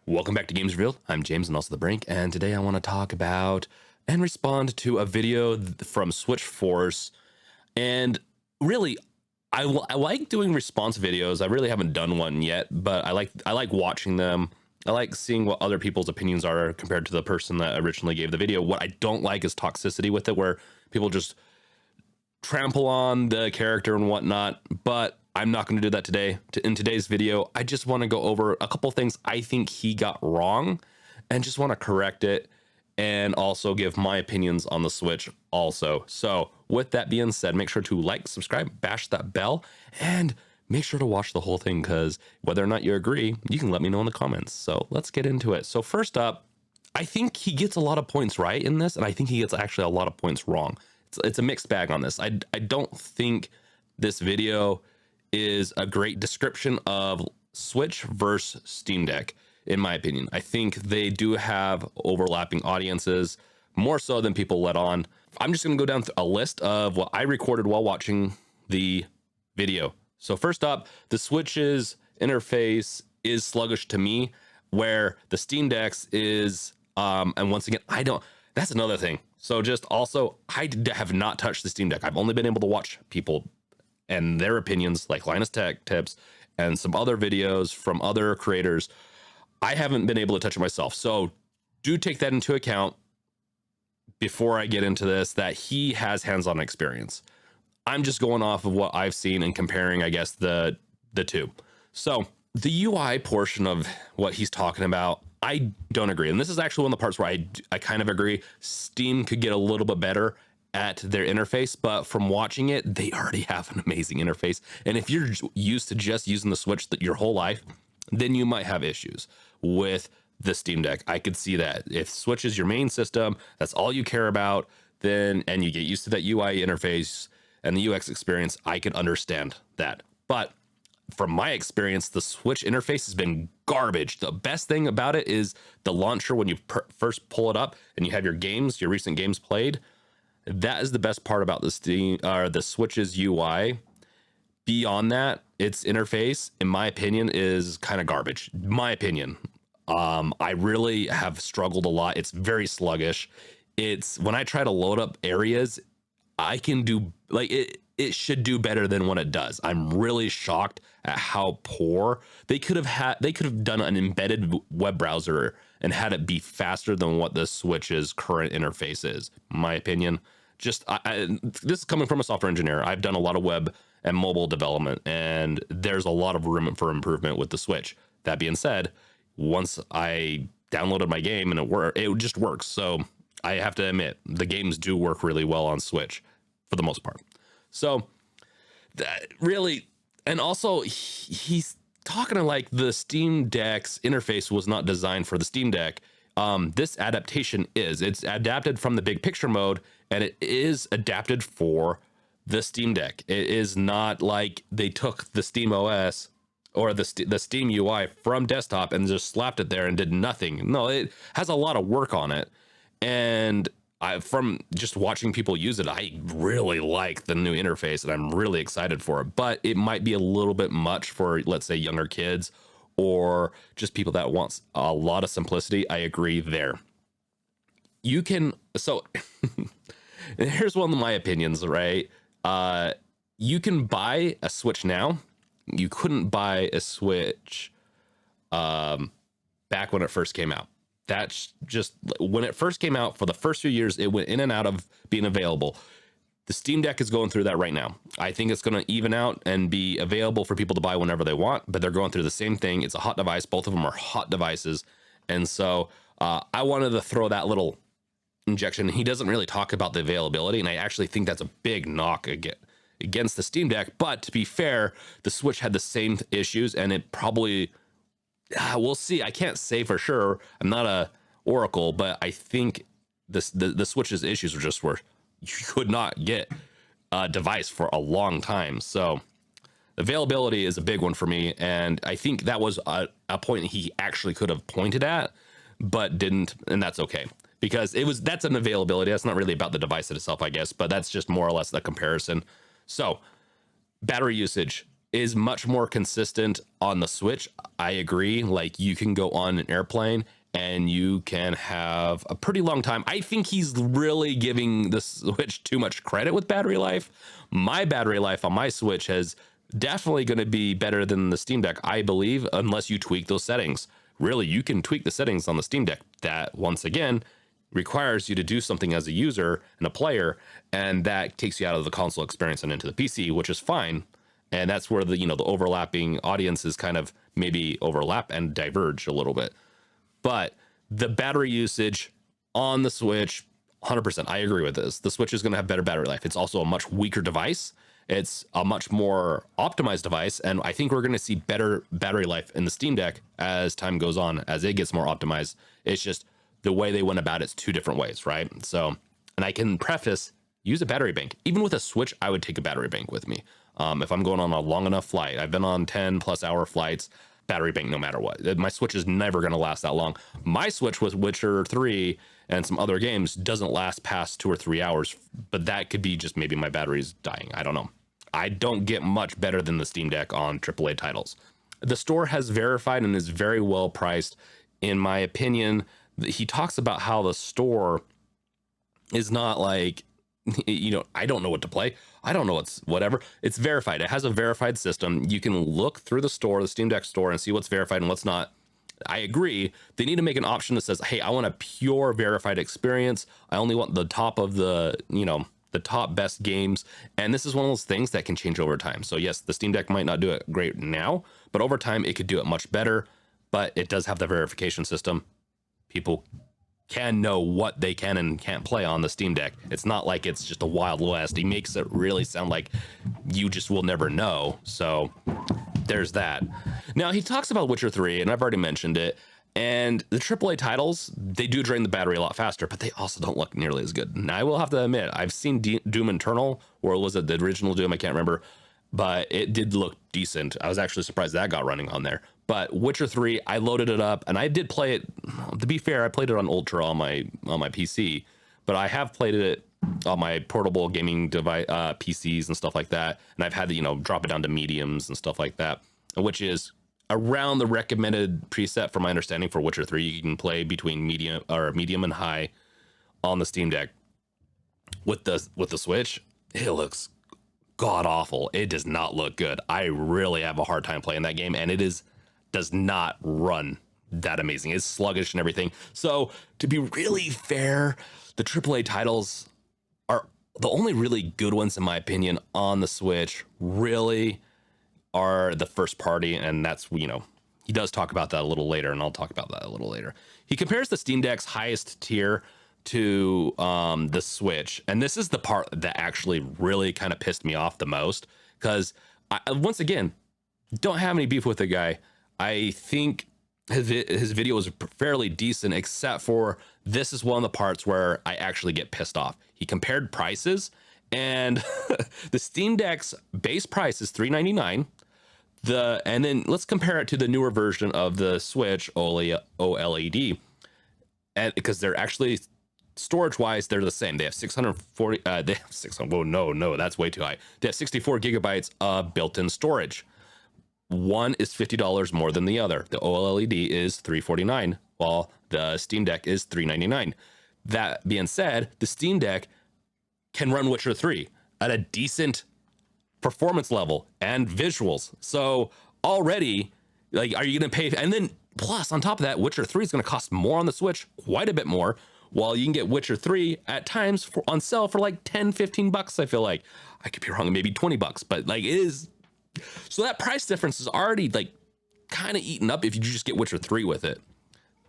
Welcome back to Games Revealed. I'm James and also The Brink, and today I want to talk about and respond to a video from Switchforce. And really, I like doing response videos. I really haven't done one yet, but I like watching them. I like seeing what other people's opinions are compared to the person that originally gave the video. What I don't like is toxicity with it, where people just trample on the character and whatnot, but I'm not going to do that today. In today's video, I just want to go over a couple things I think he got wrong and just want to correct it and also give my opinions on the Switch also. So with that being said, make sure to like, subscribe, bash that bell, and make sure to watch the whole thing, because whether or not you agree, you can let me know in the comments. So let's get into it. So first up, I think he gets a lot of points right in this, and I think he gets actually a lot of points wrong. It's a mixed bag on this. I don't think this video is a great description of Switch versus Steam Deck, in my opinion. I think they do have overlapping audiences, more so than people let on. I'm just going to go down a list of what I recorded while watching the video. So first up, the Switch's interface is sluggish to me, where the Steam Deck's is, and once again, that's another thing. So just also, I have not touched the Steam Deck. I've only been able to watch people and their opinions, like Linus Tech Tips and some other videos from other creators. I haven't been able to touch it myself. So do take that into account before I get into this, that he has hands-on experience. I'm just going off of what I've seen and comparing, I guess, the two. So the UI portion of what he's talking about, I don't agree. And this is actually one of the parts where I kind of agree. Steam could get a little bit better at their interface, but from watching it, they already have an amazing interface. And if you're used to just using the Switch your whole life, then you might have issues with the Steam Deck. I could see that. If Switch is your main system, that's all you care about, then, and you get used to that UI interface and the UX experience, I can understand that. But from my experience, the Switch interface has been garbage. The best thing about it is the launcher. When you first pull it up and you have your games, your recent games played, that is the best part about the Switch's UI. Beyond that, its interface, in my opinion, is kind of garbage. My opinion. I really have struggled a lot. It's very sluggish. It's when I try to load up areas, I can do like it should do better than what it does. I'm really shocked at how poor they could have done an embedded web browser and had it be faster than what the Switch's current interface is. My opinion. Just this is coming from a software engineer. I've done a lot of web and mobile development, and there's a lot of room for improvement with the Switch. That being said, once I downloaded my game and it just works. So I have to admit, the games do work really well on Switch for the most part. So that really, and also he's talking to like the Steam Deck's interface was not designed for the Steam Deck. This adaptation it's adapted from the big picture mode, and it is adapted for the Steam Deck. It is not like they took the Steam OS or the Steam UI from desktop and just slapped it there and did nothing. No, it has a lot of work on it. And from just watching people use it, I really like the new interface and I'm really excited for it. But it might be a little bit much for, let's say, younger kids or just people that want a lot of simplicity. I agree there. You can, so here's one of my opinions, right? You can buy a Switch now. You couldn't buy a Switch back when it first came out. That's just when it first came out. For the first few years, it went in and out of being available. The Steam Deck is going through that right now. I think it's going to even out and be available for people to buy whenever they want, but they're going through the same thing. It's a hot device. Both of them are hot devices. And so I wanted to throw that little injection. He doesn't really talk about the availability, and I actually think that's a big knock against the Steam Deck. But to be fair, the Switch had the same issues, and it probably, we'll see. I can't say for sure. I'm not a oracle, but I think the Switch's issues were just where you could not get a device for a long time. So availability is a big one for me, and I think that was a point he actually could have pointed at, but didn't, and that's okay. Because that's an availability. That's not really about the device itself, I guess, but that's just more or less the comparison. So battery usage, is much more consistent on the Switch. I agree. Like, you can go on an airplane and you can have a pretty long time. I think he's really giving the Switch too much credit with battery life. My battery life on my Switch has definitely going to be better than the Steam Deck, I believe, unless you tweak those settings. Really, you can tweak the settings on the Steam Deck. That, once again, requires you to do something as a user and a player, and that takes you out of the console experience and into the PC, which is fine. And that's where the overlapping audiences kind of maybe overlap and diverge a little bit. But the battery usage on the Switch, 100%, I agree with this. The Switch is going to have better battery life. It's also a much weaker device. It's a much more optimized device. And I think we're going to see better battery life in the Steam Deck as time goes on, as it gets more optimized. It's just the way they went about it's two different ways, right? So, and I can preface, use a battery bank. Even with a Switch, I would take a battery bank with me. If I'm going on a long enough flight, I've been on 10 plus hour flights, battery bank no matter what. My Switch is never going to last that long. My Switch with Witcher 3 and some other games doesn't last past 2 or 3 hours, but that could be just maybe my battery's dying. I don't know. I don't get much better than the Steam Deck on AAA titles. The store has verified and is very well priced. In my opinion, he talks about how the store is not like, I don't know what to play. I don't know what's whatever. It's verified. It has a verified system. You can look through the store, the Steam Deck store, and see what's verified and what's not. I agree. They need to make an option that says, hey, I want a pure verified experience. I only want the top of the top best games. And this is one of those things that can change over time. So yes, the Steam Deck might not do it great now, but over time it could do it much better. But it does have the verification system. People can know what they can and can't play on the Steam Deck. It's not like it's just a wild west. He makes it really sound like you just will never know. So there's that. Now he talks about Witcher 3, and I've already mentioned it. And the AAA titles, they do drain the battery a lot faster, but they also don't look nearly as good. Now I will have to admit, I've seen Doom Eternal, or was it the original Doom? I can't remember, but it did look decent. I was actually surprised that got running on there. But Witcher 3, I loaded it up and I did play it. To be fair, I played it on Ultra on my PC, but I have played it on my portable gaming device, PCs and stuff like that. And I've had to, drop it down to mediums and stuff like that, which is around the recommended preset from my understanding for Witcher 3. You can play between medium and high on the Steam Deck. With the Switch, it looks god awful. It does not look good. I really have a hard time playing that game, and does not run that amazing. It's sluggish and everything. So to be really fair, the AAA titles are the only really good ones, in my opinion, on the Switch. Really are the first party, and that's, he does talk about that a little later, and I'll talk about that a little later. He compares the Steam Deck's highest tier to the Switch, and this is the part that actually really kind of pissed me off the most, because once again, don't have any beef with the guy. I think his video was fairly decent, except for this is one of the parts where I actually get pissed off. He compared prices, and the Steam Deck's base price is $399. And then let's compare it to the newer version of the Switch OLED, and because they're actually storage wise, they're the same. They have 640. They have 600. Oh no, that's way too high. They have 64 gigabytes of built-in storage. One is $50 more than the other. The OLED is $349, while the Steam Deck is $399. That being said, the Steam Deck can run Witcher 3 at a decent performance level and visuals. So already, like, are you going to pay? And then plus on top of that, Witcher 3 is going to cost more on the Switch, quite a bit more, while you can get Witcher 3 at times on sale for like 10, 15 bucks. I feel like I could be wrong, maybe 20 bucks, but like it is. So that price difference is already like kind of eaten up if you just get Witcher 3 with it.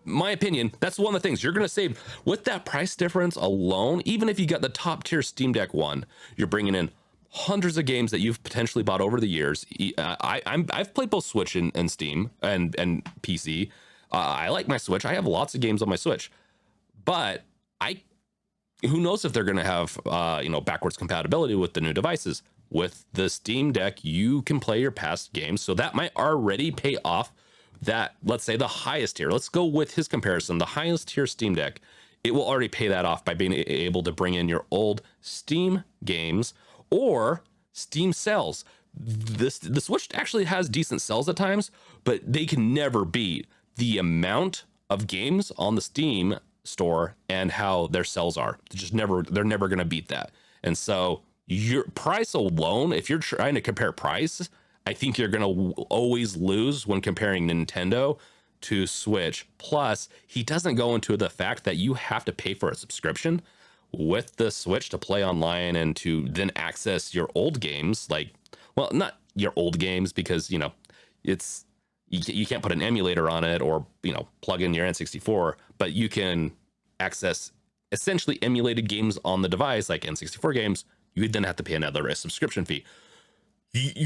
My opinion, that's one of the things you're going to save with that price difference alone. Even if you got the top tier Steam Deck one, you're bringing in hundreds of games that you've potentially bought over the years. I've played both Switch and Steam and PC. I like my Switch. I have lots of games on my Switch, but who knows if they're going to have backwards compatibility with the new devices. With the Steam Deck, you can play your past games, so that might already pay off that, let's say, the highest tier. Let's go with his comparison. The highest tier Steam Deck, it will already pay that off by being able to bring in your old Steam games or Steam sales. the Switch actually has decent sales at times, but they can never beat the amount of games on the Steam store and how their sales are. They're never going to beat that. And so your price alone, if you're trying to compare price, I think you're going to always lose when comparing Nintendo to Switch. Plus, he doesn't go into the fact that you have to pay for a subscription with the Switch to play online and to then access your old games. Like, well, not your old games, because, you know, it's you can't put an emulator on it or, you know, plug in your N64, but you can access essentially emulated games on the device, like N64 games. You would then have to pay another subscription fee.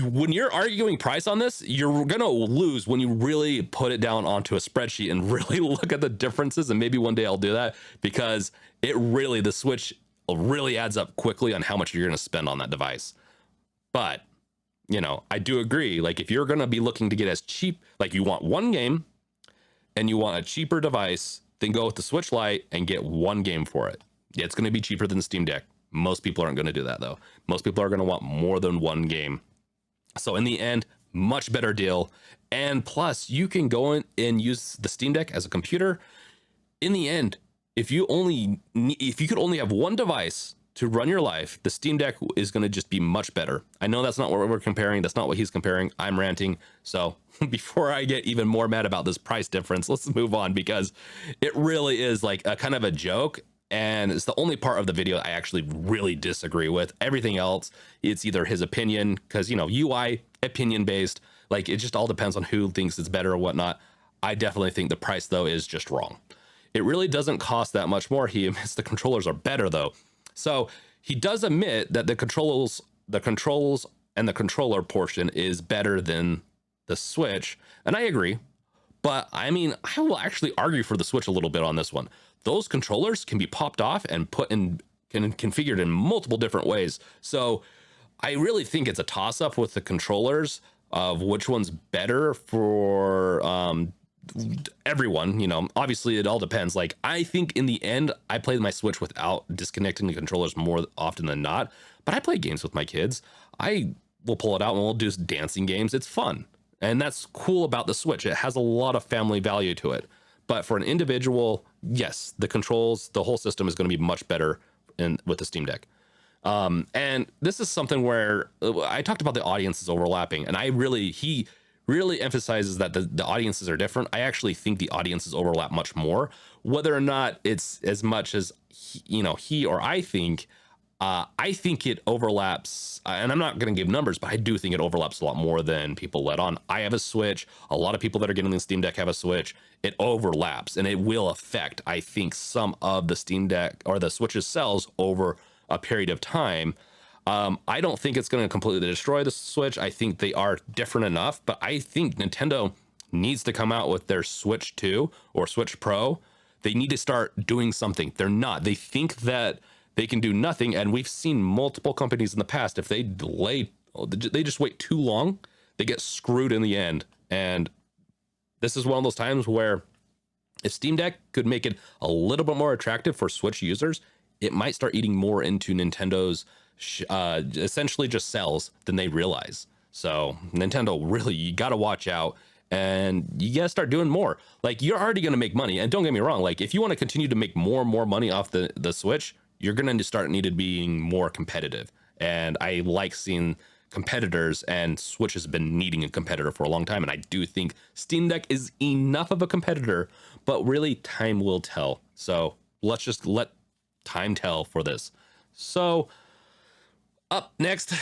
When you're arguing price on this, you're gonna lose when you really put it down onto a spreadsheet and really look at the differences. And maybe one day I'll do that, because the Switch really adds up quickly on how much you're gonna spend on that device. But, you know, I do agree, like, if you're gonna be looking to get as cheap, like, you want one game and you want a cheaper device, then go with the Switch Lite and get one game for it. Yeah, it's gonna be cheaper than the Steam Deck. Most people aren't gonna do that, though. Most people are gonna want more than one game. So in the end, much better deal. And plus, you can go in and use the Steam Deck as a computer. In the end, if you could only have one device to run your life, the Steam Deck is going to just be much better. I know that's not what we're comparing. That's not what he's comparing. I'm ranting. So before I get even more mad about this price difference, let's move on, because it really is like a kind of a joke. And it's the only part of the video I actually really disagree with. Everything else, it's either his opinion, because, you know, UI, opinion based, like, it just all depends on who thinks it's better or whatnot. I definitely think the price, though, is just wrong. It really doesn't cost that much more. He admits the controllers are better, though. So he does admit that the controls and the controller portion is better than the Switch. And I agree. But I mean, I will actually argue for the Switch a little bit on this one. Those controllers can be popped off and put in, configured in multiple different ways. So I really think it's a toss up with the controllers of which one's better for everyone. You know, obviously it all depends. Like, I think in the end, I play my Switch without disconnecting the controllers more often than not. But I play games with my kids. I will pull it out and we'll do dancing games. It's fun. And that's cool about the Switch. It has a lot of family value to it. But for an individual, yes, the controls, the whole system is going to be much better with the Steam Deck. And this is something where I talked about the audiences overlapping, and he really emphasizes that the audiences are different. I actually think the audiences overlap much more. Whether or not it's as much as he or I think it overlaps, and I'm not going to give numbers, but I do think it overlaps a lot more than people let on. I have a Switch. A lot of people that are getting the Steam Deck have a Switch. It overlaps, and it will affect, I think, some of the Steam Deck or the Switch's sales over a period of time. I don't think it's going to completely destroy the Switch. I think they are different enough, but I think Nintendo needs to come out with their Switch 2 or Switch Pro. They need to start doing something. They're not. They think that they can do nothing, and we've seen multiple companies in the past, if they just wait too long, they get screwed in the end. And this is one of those times where if Steam Deck could make it a little bit more attractive for Switch users, it might start eating more into Nintendo's essentially just sales than they realize. So Nintendo, really, you got to watch out, and you got to start doing more. Like, you're already going to make money, and don't get me wrong, like, if you want to continue to make more and more money off the Switch, you're going to start needed being more competitive. And I like seeing competitors, and Switch has been needing a competitor for a long time. And I do think Steam Deck is enough of a competitor, but really time will tell. So let's just let time tell for this. So up next,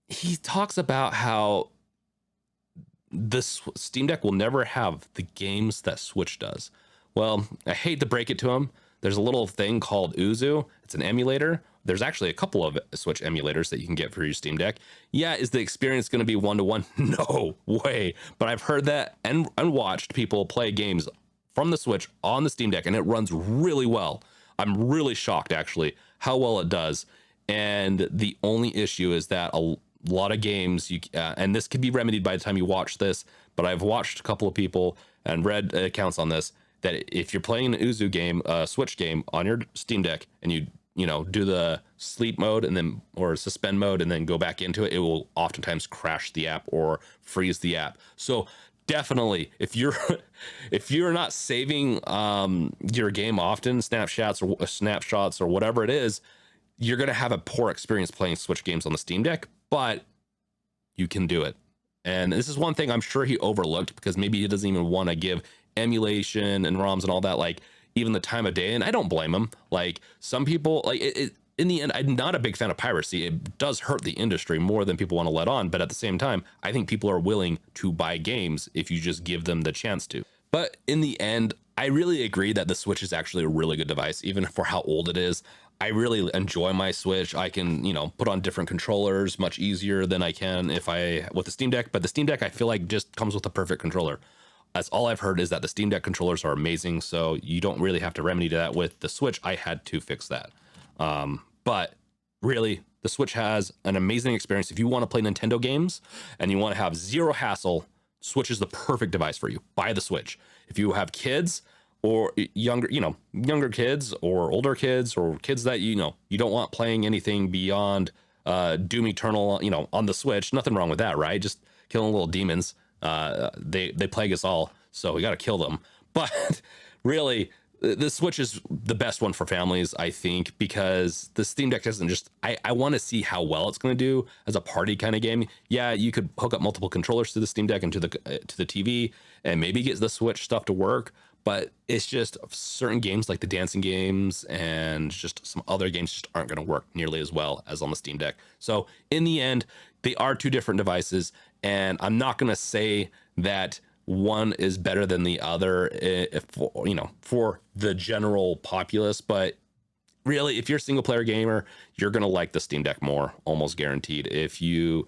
he talks about how this Steam Deck will never have the games that Switch does. Well, I hate to break it to him. There's a little thing called Uzu. It's an emulator. There's actually a couple of Switch emulators that you can get for your Steam Deck. Yeah, is the experience going to be one-to-one? No way. But I've heard that and watched people play games from the Switch on the Steam Deck, and it runs really well. I'm really shocked, actually, how well it does. And the only issue is that a lot of games, and this could be remedied by the time you watch this, but I've watched a couple of people and read accounts on this, that if you're playing an Uzu game, a Switch game on your Steam Deck, and you do the sleep mode and then or suspend mode and then go back into it, it will oftentimes crash the app or freeze the app. So definitely, if you're if you're not saving your game often, snapshots or whatever it is, you're gonna have a poor experience playing Switch games on the Steam Deck. But you can do it. And this is one thing I'm sure he overlooked because maybe he doesn't even want to give emulation and ROMs and all that, like, even the time of day. And I don't blame him. Like, some people, like, in the end, I'm not a big fan of piracy. It does hurt the industry more than people want to let on. But at the same time, I think people are willing to buy games if you just give them the chance to. But in the end, I really agree that the Switch is actually a really good device, even for how old it is. I really enjoy my Switch. I can, put on different controllers much easier than I can with the Steam Deck. But the Steam Deck, I feel like just comes with a perfect controller. That's all I've heard, is that the Steam Deck controllers are amazing. So you don't really have to remedy that with the Switch. I had to fix that. But really, the Switch has an amazing experience. If you want to play Nintendo games and you want to have zero hassle, Switch is the perfect device for you. Buy the Switch. If you have kids, or younger kids or older kids or kids that you don't want playing anything beyond Doom Eternal on the Switch, nothing wrong with that, right? Just killing little demons. They plague us all, so we got to kill them. But really, the Switch is the best one for families, I think, because the Steam Deck doesn't just, I want to see how well it's going to do as a party kind of game. Yeah, you could hook up multiple controllers to the Steam Deck and to the TV and maybe get the Switch stuff to work. But it's just certain games like the dancing games and just some other games just aren't going to work nearly as well as on the Steam Deck. So in the end, they are two different devices. And I'm not going to say that one is better than the other for the general populace. But really, if you're a single player gamer, you're going to like the Steam Deck more, almost guaranteed. If you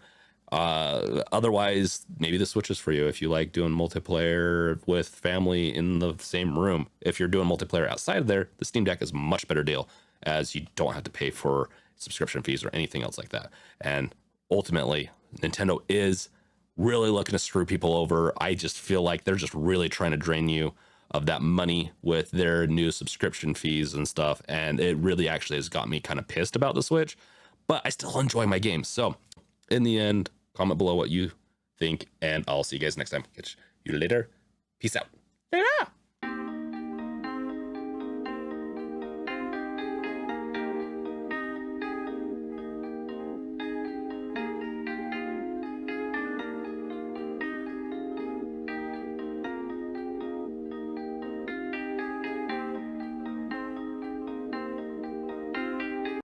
otherwise, maybe the Switch is for you if you like doing multiplayer with family in the same room. If you're doing multiplayer outside of there, the Steam Deck is a much better deal, as you don't have to pay for subscription fees or anything else like that. And ultimately, Nintendo is really looking to screw people over. I just feel like they're just really trying to drain you of that money with their new subscription fees and stuff. And it really actually has got me kind of pissed about the Switch, but I still enjoy my games. So in the end, comment below what you think, and I'll see you guys next time. Catch you later. Peace out. Later.